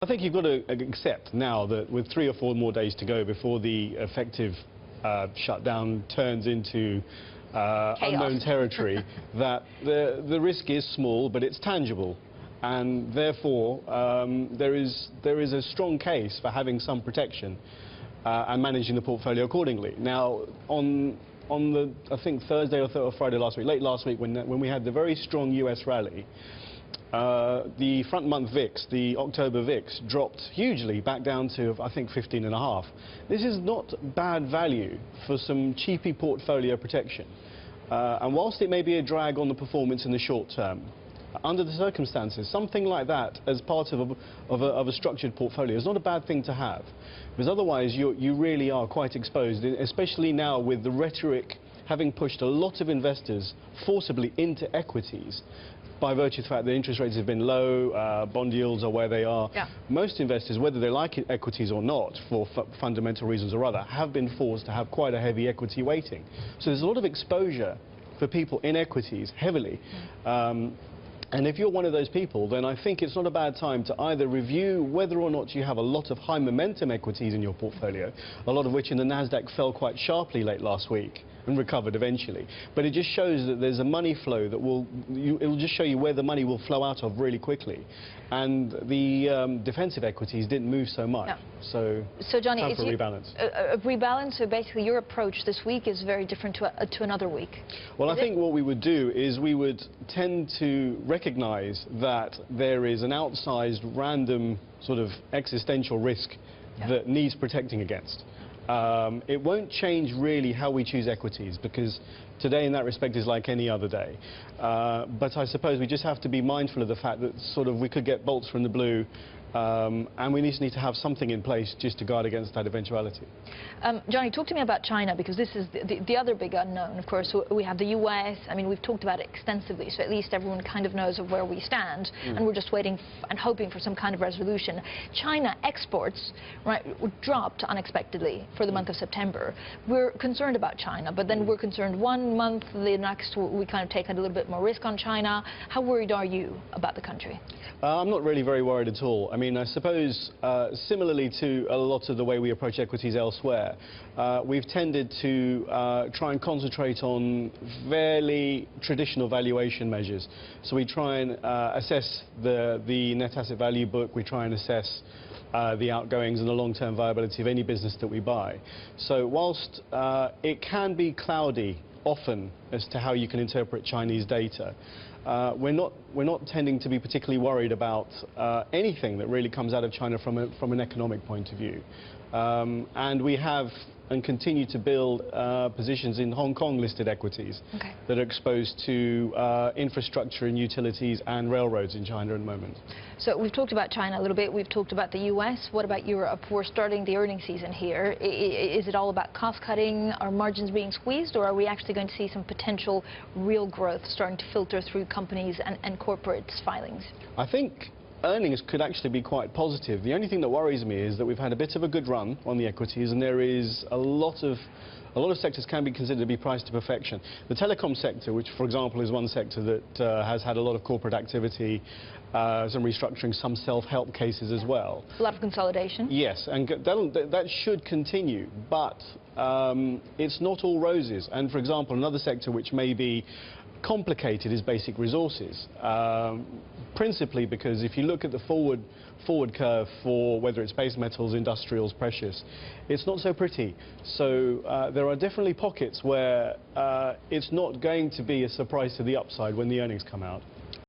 I think you've got to accept now that with 3 or 4 more days to go before the effective shutdown turns into unknown territory, that the risk is small, but it's tangible. And therefore, there is a strong case for having some protection and managing the portfolio accordingly. Now, on the, I think, Thursday or Friday last week, late last week, when we had the very strong US rally, the front month VIX, the October VIX, dropped hugely back down to, I think, 15.5. This is not bad value for some cheapy portfolio protection. And whilst it may be a drag on the performance in the short term, under the circumstances, something like that as part of a structured portfolio is not a bad thing to have. Because otherwise you really are quite exposed, especially now with the rhetoric having pushed a lot of investors forcibly into equities by virtue of the fact that interest rates have been low, bond yields are where they are. Yeah. Most investors, whether they like equities or not, for fundamental reasons or other, have been forced to have quite a heavy equity weighting. So there's a lot of exposure for people in equities, heavily. And if you're one of those people, then I think it's not a bad time to either review whether or not you have a lot of high momentum equities in your portfolio, a lot of which in the Nasdaq fell quite sharply late last week and recovered eventually. But it just shows that there's a money flow that it will just show you where the money will flow out of really quickly. And the defensive equities didn't move so much. No. So Johnny, time for a rebalance. A rebalance, so basically your approach this week is very different to another week. Well, I think what we would do is we would tend to recognize that there is an outsized, random sort of existential risk that needs protecting against. It won't change really how we choose equities, because today in that respect is like any other day. But I suppose we just have to be mindful of the fact that sort of we could get bolts from the blue, and we need to have something in place just to guard against that eventuality. Johnny, talk to me about China, because this is the other big unknown. Of course, we have the US. I mean, we've talked about it extensively, so at least everyone kind of knows of where we stand, and we're just waiting and hoping for some kind of resolution. China exports, right, dropped unexpectedly for the month of September. We're concerned about China, but then we're concerned one month, the next we kind of take a little bit more risk on China. How worried are you about the country? I'm not really very worried at all. I mean, I suppose similarly to a lot of the way we approach equities elsewhere, we've tended to try and concentrate on fairly traditional valuation measures. So we try and assess the net asset value book, we try and assess the outgoings and the long-term viability of any business that we buy. So whilst it can be cloudy often as to how you can interpret Chinese data, we're not tending to be particularly worried about anything that really comes out of China from an economic point of view. And we have and continue to build positions in Hong Kong listed equities that are exposed to infrastructure and utilities and railroads in China at the moment. So we've talked about China a little bit, we've talked about the US. What about Europe? We're starting the earnings season here. Is it all about cost cutting? Are margins being squeezed, or are we actually going to see some potential real growth starting to filter through companies and corporates' filings? I think earnings could actually be quite positive. The only thing that worries me is that we've had a bit of a good run on the equities, and there is a lot of sectors can be considered to be priced to perfection. The telecom sector, which for example is one sector that has had a lot of corporate activity, some restructuring, some self-help cases as well. A lot of consolidation. Yes, and that should continue, but it's not all roses. And for example, another sector which may be complicated is basic resources, principally because if you look at the forward curve for whether it's base metals, industrials, precious, it's not so pretty. So there are definitely pockets where it's not going to be a surprise to the upside when the earnings come out.